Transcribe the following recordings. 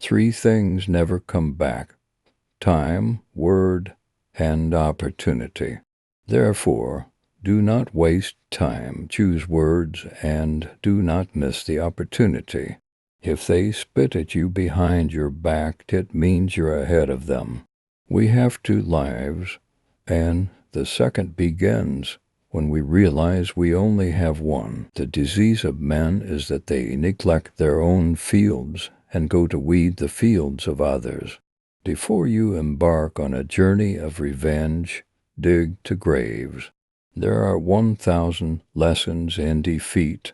Three things never come back: time, word, and opportunity. Therefore, do not waste time, choose words, and do not miss the opportunity. If they spit at you behind your back, it means you're ahead of them. We have two lives, and the second begins when we realize we only have one. The disease of men is that they neglect their own fields and go to weed the fields of others. Before you embark on a journey of revenge, dig to graves. There are 1,000 lessons in defeat,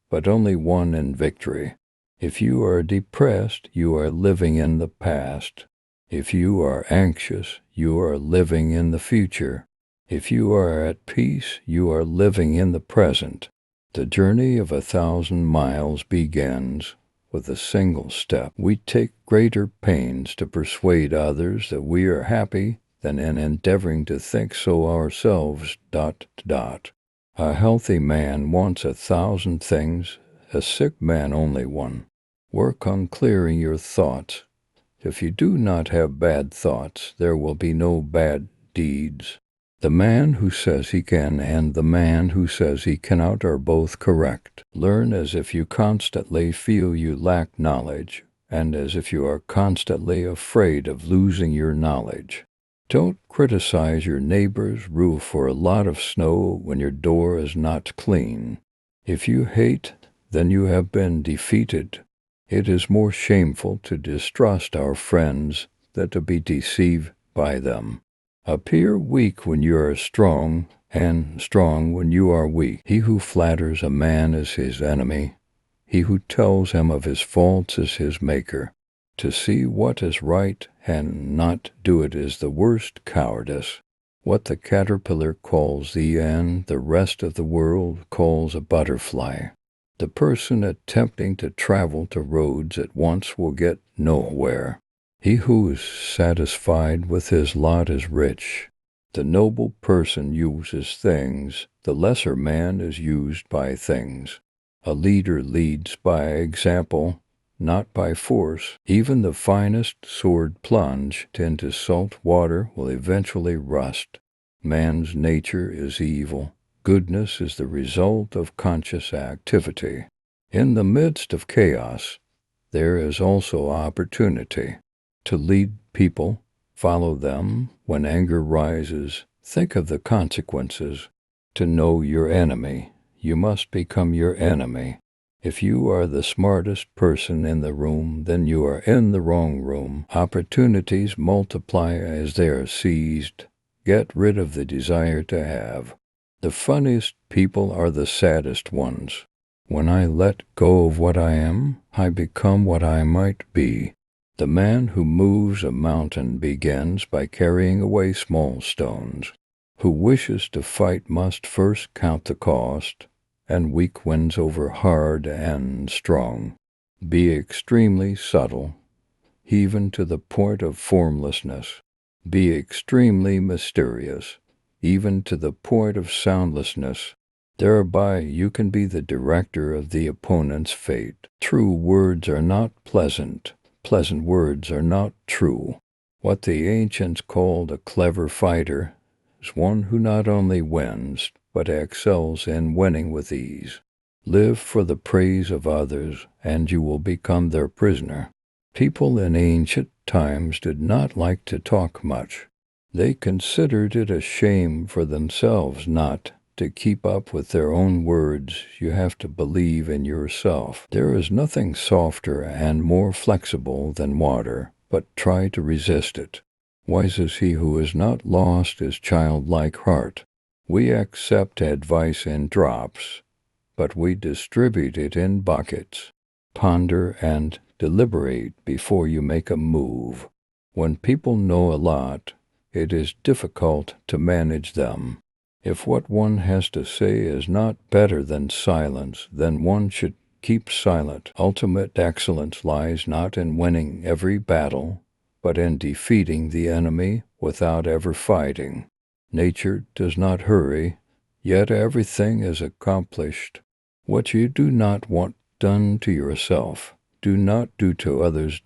but only one in victory. If you are depressed, you are living in the past. If you are anxious, you are living in the future. If you are at peace, you are living in the present. The journey of 1,000 miles begins with a single step. We take greater pains to persuade others that we are happy than in endeavoring to think so ourselves. A healthy man wants 1,000 things, a sick man only one. Work on clearing your thoughts. If you do not have bad thoughts, there will be no bad deeds. The man who says he can and the man who says he cannot are both correct. Learn as if you constantly feel you lack knowledge, and as if you are constantly afraid of losing your knowledge. Don't criticize your neighbor's roof for a lot of snow when your door is not clean. If you hate, then you have been defeated. It is more shameful to distrust our friends than to be deceived by them. Appear weak when you are strong, and strong when you are weak. He who flatters a man is his enemy. He who tells him of his faults is his maker. To see what is right and not do it is the worst cowardice. What the caterpillar calls the ant, the rest of the world calls a butterfly. The person attempting to travel to roads at once will get nowhere. He who is satisfied with his lot is rich. The noble person uses things, the lesser man is used by things. A leader leads by example, not by force. Even the finest sword plunged into salt water will eventually rust. Man's nature is evil. Goodness is the result of conscious activity. In the midst of chaos, there is also opportunity. To lead people, follow them. When anger rises, think of the consequences. To know your enemy, you must become your enemy. If you are the smartest person in the room, then you are in the wrong room. Opportunities multiply as they are seized. Get rid of the desire to have. The funniest people are the saddest ones. When I let go of what I am, I become what I might be. The man who moves a mountain begins by carrying away small stones. Who wishes to fight must first count the cost, and weak wins over hard and strong. Be extremely subtle, even to the point of formlessness. Be extremely mysterious, even to the point of soundlessness. Thereby you can be the director of the opponent's fate. True words are not pleasant. Pleasant words are not true. What the ancients called a clever fighter is one who not only wins, but excels in winning with ease. Live for the praise of others, and you will become their prisoner. People in ancient times did not like to talk much. They considered it a shame for themselves not to keep up with their own words. You have to believe in yourself. There is nothing softer and more flexible than water, but try to resist it. Wise is he who has not lost his childlike heart. We accept advice in drops, but we distribute it in buckets. Ponder and deliberate before you make a move. When people know a lot, it is difficult to manage them. If what one has to say is not better than silence, then one should keep silent. Ultimate excellence lies not in winning every battle, but in defeating the enemy without ever fighting. Nature does not hurry, yet everything is accomplished. What you do not want done to yourself, do not do to others.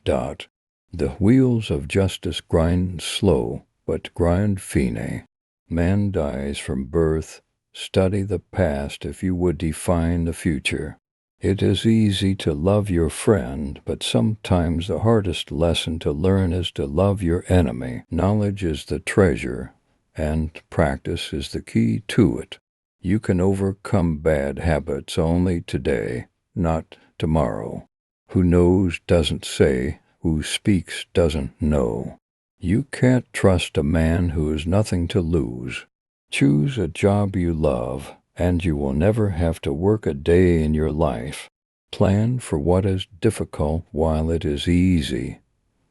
The wheels of justice grind slow, but grind fine. Man dies from birth. Study the past if you would define the future. It is easy to love your friend, but sometimes the hardest lesson to learn is to love your enemy. Knowledge is the treasure, and practice is the key to it. You can overcome bad habits only today, not tomorrow. Who knows doesn't say, who speaks doesn't know. You can't trust a man who has nothing to lose. Choose a job you love, and you will never have to work a day in your life. Plan for what is difficult while it is easy.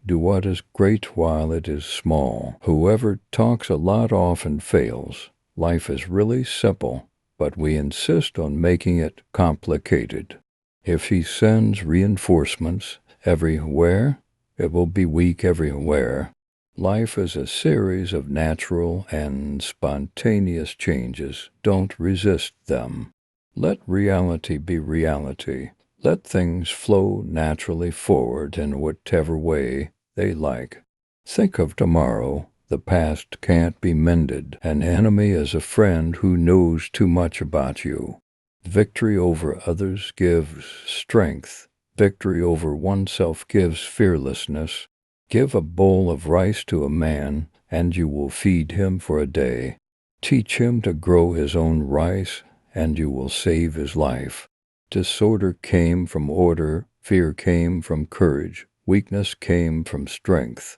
Do what is great while it is small. Whoever talks a lot often fails. Life is really simple, but we insist on making it complicated. If he sends reinforcements everywhere, it will be weak everywhere. Life is a series of natural and spontaneous changes. Don't resist them. Let reality be reality. Let things flow naturally forward in whatever way they like. Think of tomorrow. The past can't be mended. An enemy is a friend who knows too much about you. Victory over others gives strength. Victory over oneself gives fearlessness. Give a bowl of rice to a man, and you will feed him for a day. Teach him to grow his own rice, and you will save his life. Disorder came from order, fear came from courage, weakness came from strength.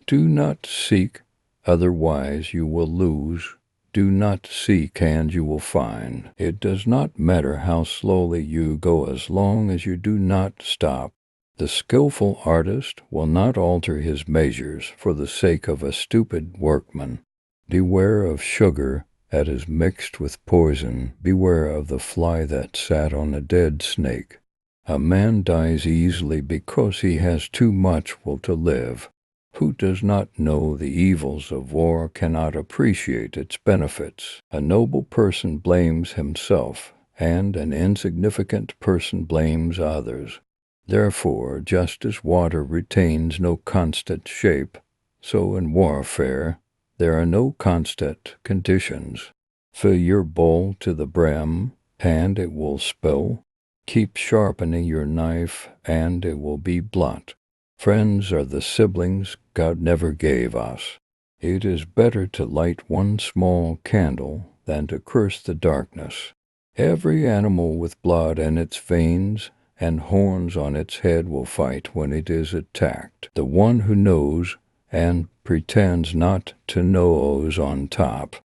Do not seek, otherwise you will lose. Do not seek, and you will find. It does not matter how slowly you go as long as you do not stop. The skillful artist will not alter his measures for the sake of a stupid workman. Beware of sugar that is mixed with poison. Beware of the fly that sat on a dead snake. A man dies easily because he has too much will to live. Who does not know the evils of war cannot appreciate its benefits. A noble person blames himself, and an insignificant person blames others. Therefore, just as water retains no constant shape, so in warfare there are no constant conditions. Fill your bowl to the brim, and it will spill. Keep sharpening your knife, and it will be blunt. Friends are the siblings God never gave us. It is better to light one small candle than to curse the darkness. Every animal with blood in its veins and horns on its head will fight when it is attacked. The one who knows and pretends not to know is on top.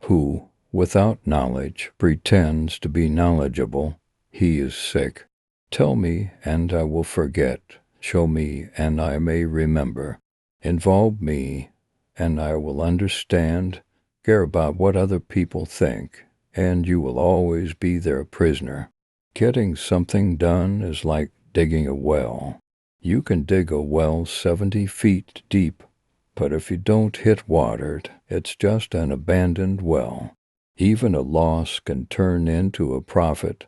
Who, without knowledge, pretends to be knowledgeable, he is sick. Tell me, and I will forget. Show me, and I may remember. Involve me, and I will understand. Care about what other people think, and you will always be their prisoner. Getting something done is like digging a well. You can dig a well 70 feet deep, but if you don't hit water, it's just an abandoned well. Even a loss can turn into a profit,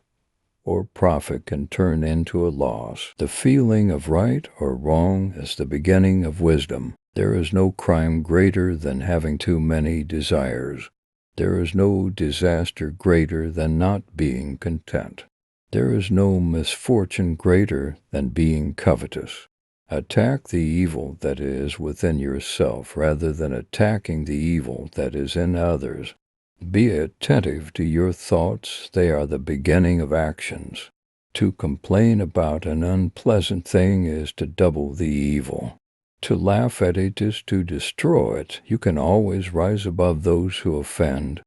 or profit can turn into a loss. The feeling of right or wrong is the beginning of wisdom. There is no crime greater than having too many desires. There is no disaster greater than not being content. There is no misfortune greater than being covetous. Attack the evil that is within yourself rather than attacking the evil that is in others. Be attentive to your thoughts. They are the beginning of actions. To complain about an unpleasant thing is to double the evil. To laugh at it is to destroy it. You can always rise above those who offend.